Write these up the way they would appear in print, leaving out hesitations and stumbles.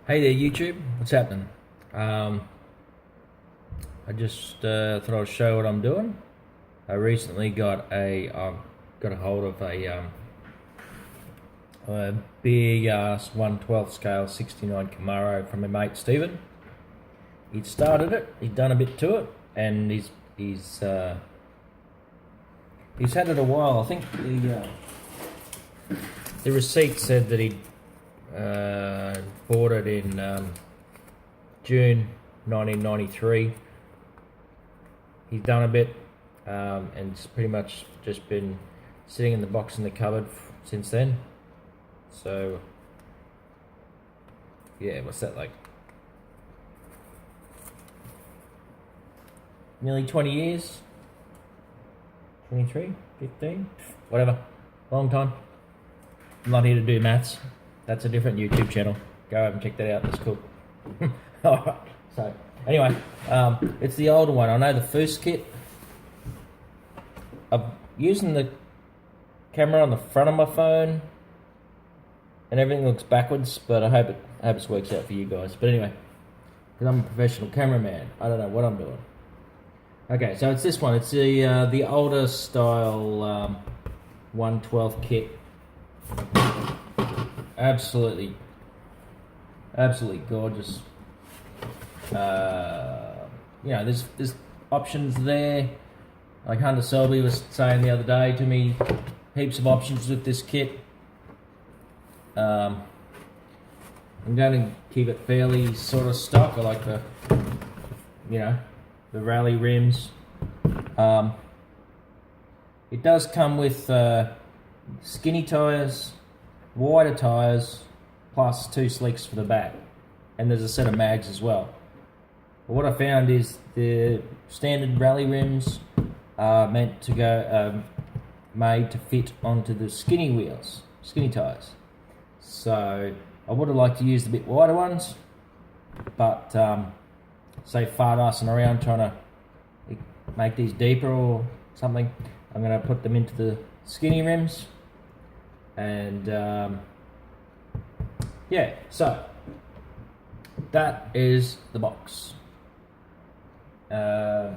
Hey there YouTube, what's happening? I just thought I'd show what I'm doing. I recently got a hold of a big ass 1/12 scale 69 Camaro from my mate Stephen. He'd started it, he'd done a bit to it, and he's had it a while. I think the receipt said that he'd bought it in June 1993. He's done a bit, and it's pretty much just been sitting in the box in the cupboard since then. So yeah, what's that, like nearly 20 years? 23, 15, whatever, long time. I'm not here to do maths. That's a different YouTube channel. Go over and check that out. That's cool. Alright, so anyway, it's the older one. I know the first kit. I'm using the camera on the front of my phone, and everything looks backwards. But I hope it works out for you guys. But anyway, because I'm a professional cameraman, I don't know what I'm doing. Okay, so it's this one. It's the older style 1/12 kit. Absolutely gorgeous. You know, there's options there. Like Hunter Selby was saying the other day to me, heaps of options with this kit. I'm going to keep it fairly sort of stock. I like the rally rims. It does come with skinny tyres, wider tyres, plus 2 slicks for the back, and there's a set of mags as well. But what I found is the standard rally rims are meant to go, made to fit onto the skinny wheels, skinny tyres. So I would have liked to use the bit wider ones, but say fart assing around trying to make these deeper or something, I'm going to put them into the skinny rims. And yeah, so that is the box. Now,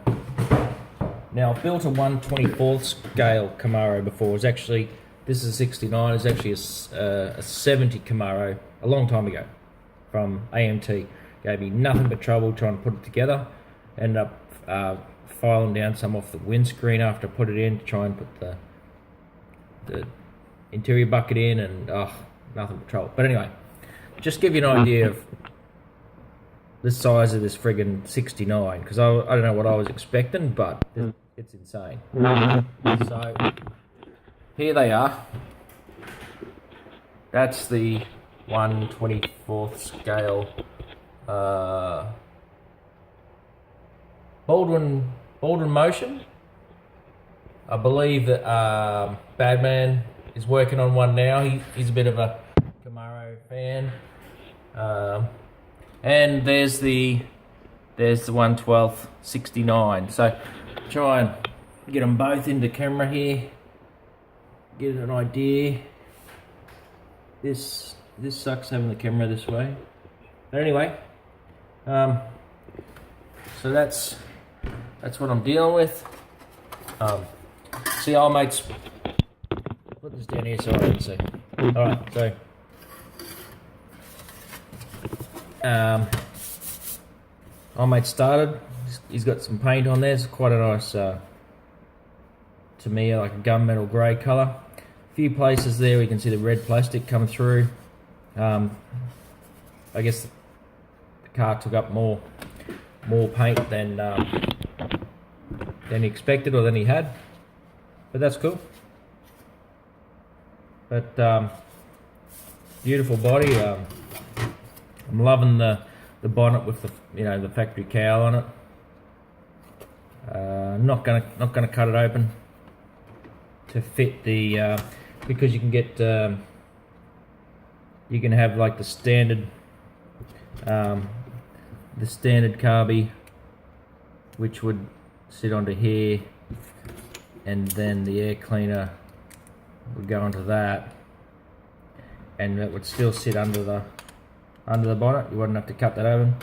I've built a 1/24 scale Camaro before. This is a 69. It's actually a 70 Camaro a long time ago from AMT. Gave me nothing but trouble trying to put it together. Ended up filing down some off the windscreen after I put it in to try and put the interior bucket in, and nothing but trouble. But anyway, just give you an idea of the size of this friggin' 69, because I don't know what I was expecting, but it's insane. So here they are. That's the 1/24 scale Baldwin Motion. I believe that Badman is working on one now. He's a bit of a Camaro fan. And there's the 1/12 69. So try and get them both into camera here. Get an idea. This sucks having the camera this way. But anyway, so that's what I'm dealing with. See, old mates. Put this down here so I can see. Alright, so old mate started. He's got some paint on there. It's quite a nice, to me, like a gunmetal grey colour. A few places there we can see the red plastic come through. I guess the car took up more paint than he expected or than he had, but that's cool. But beautiful body. I'm loving the bonnet with the factory cowl on it. Not gonna cut it open to fit the because you can get you can have like the standard carby, which would sit onto here, and then the air cleaner would go onto that, and it would still sit under under the bonnet. You wouldn't have to cut that open.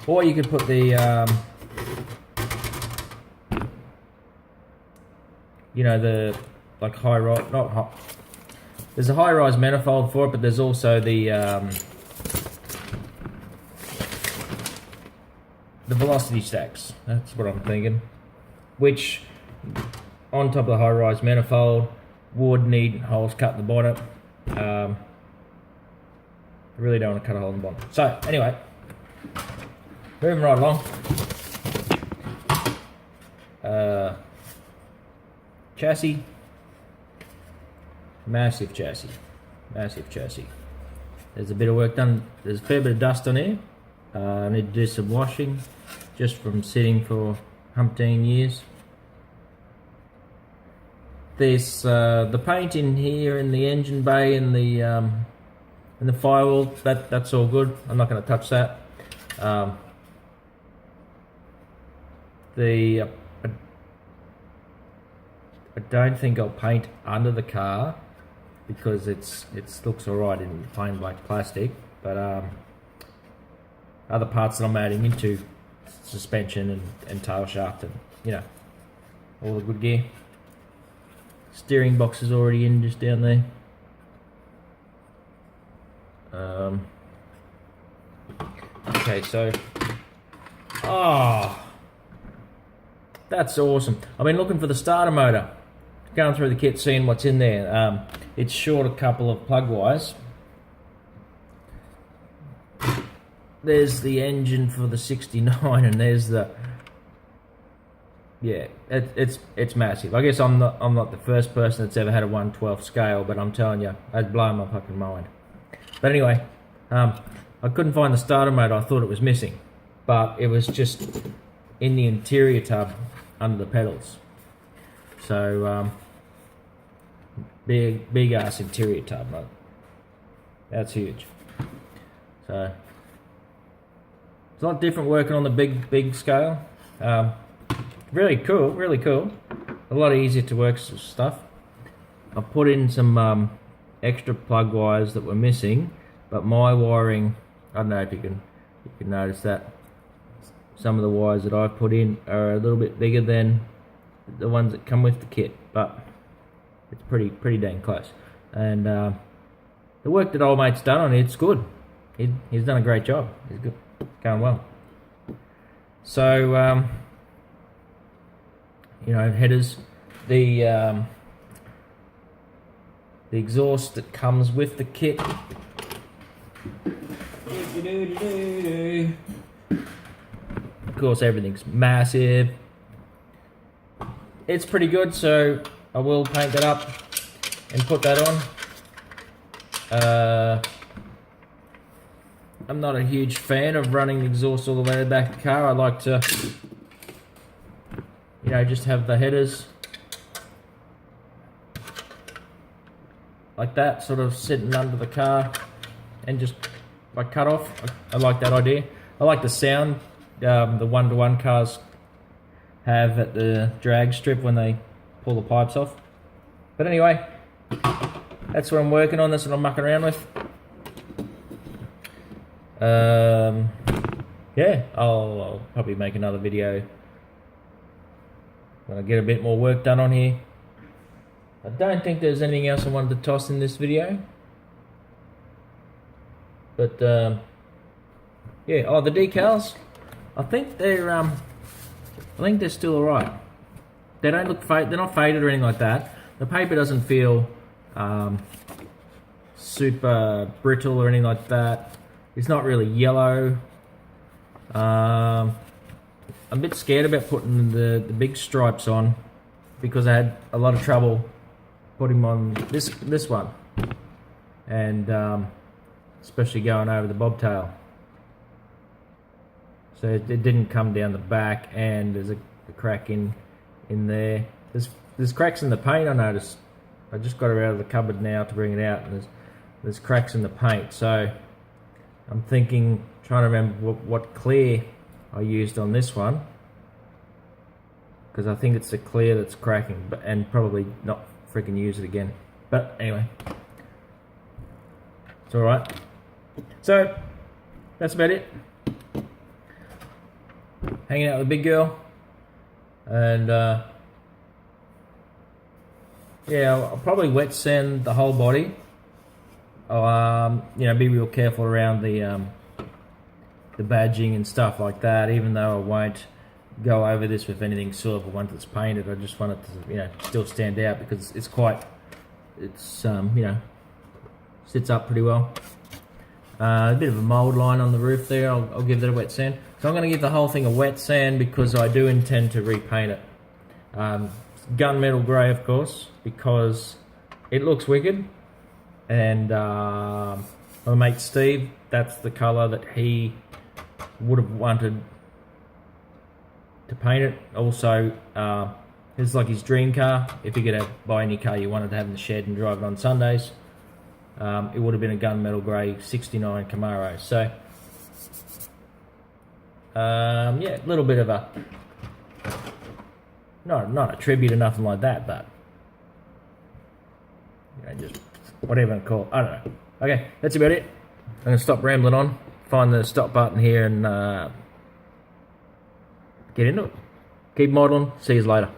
Or you could put the, you know, the like high rise, not hot. There's a high rise manifold for it, but there's also the velocity stacks. That's what I'm thinking. Which, on top of the high rise manifold, would need holes cut in the bonnet. I really don't want to cut a hole in the bonnet. So anyway, moving right along. Chassis. Massive chassis. Massive chassis. There's a bit of work done. There's a fair bit of dust on here. I need to do some washing just from sitting for umpteen years. There's the paint in here in the engine bay and the firewall. That's all good. I'm not going to touch that. I don't think I'll paint under the car because it looks alright in plain black plastic, but other parts that I'm adding into suspension and tail shaft and, you know, all the good gear. Steering box is already in just down there. Okay, so that's awesome. I've been looking for the starter motor, going through the kit, seeing what's in there. It's short a couple of plug wires. There's the engine for the 69, and there's the, yeah, it's massive. I guess I'm not the first person that's ever had a 1/12 scale, but I'm telling you, that'd blow my fucking mind. But anyway, I couldn't find the starter motor. I thought it was missing, but it was just in the interior tub under the pedals. So big ass interior tub, right? That's huge. So it's a lot different working on the big scale. Really cool, really cool. A lot easier to work stuff. I put in some extra plug wires that were missing, but my wiring, I don't know if you can notice that some of the wires that I've put in are a little bit bigger than the ones that come with the kit, but it's pretty dang close. And the work that old mate's done on it's good. He's done a great job. He's good, going well. So you know, headers, the exhaust that comes with the kit. Of course, everything's massive. It's pretty good, so I will paint that up and put that on. I'm not a huge fan of running the exhaust all the way to the back of the car. I like to, you know, just have the headers like that, sort of sitting under the car and just like cut off. I like that idea. I like the sound the one-to-one cars have at the drag strip when they pull the pipes off. But anyway, that's what I'm working on. That's what I'm mucking around with. Yeah, I'll probably make another video when I get a bit more work done on here. I don't think there's anything else I wanted to toss in this video. But yeah, the decals, I think they're still alright. They don't look they're not faded or anything like that. The paper doesn't feel super brittle or anything like that. It's not really yellow. I'm a bit scared about putting the big stripes on because I had a lot of trouble putting them on this one, and especially going over the bobtail. So it didn't come down the back, and there's a crack in there. There's cracks in the paint. I noticed. I just got her out of the cupboard now to bring it out, and there's cracks in the paint. So I'm trying to remember what clear I used on this one, because I think it's the clear that's cracking, and probably not freaking use it again. But anyway, it's all right. So that's about it. Hanging out with the big girl. And yeah, I'll probably wet sand the whole body. I'll, you know, be real careful around the badging and stuff like that, even though I won't go over this with anything silver once it's painted. I just want it to, you know, still stand out because it's quite, it's you know, sits up pretty well. A bit of a mould line on the roof there. I'll give that a wet sand. So I'm going to give the whole thing a wet sand because I do intend to repaint it. Gunmetal grey, of course, because it looks wicked. And my mate Steve, that's the colour that he would have wanted to paint it. Also, it's like his dream car. If he could buy any car you wanted to have in the shed and drive it on Sundays, it would have been a gunmetal grey 69 Camaro. So, yeah, a little bit of a, not a tribute or nothing like that, but, you know, just whatever I call it. I don't know. Okay, that's about it. I'm going to stop rambling on, find the stop button here and get into it. Keep modelling. See you later.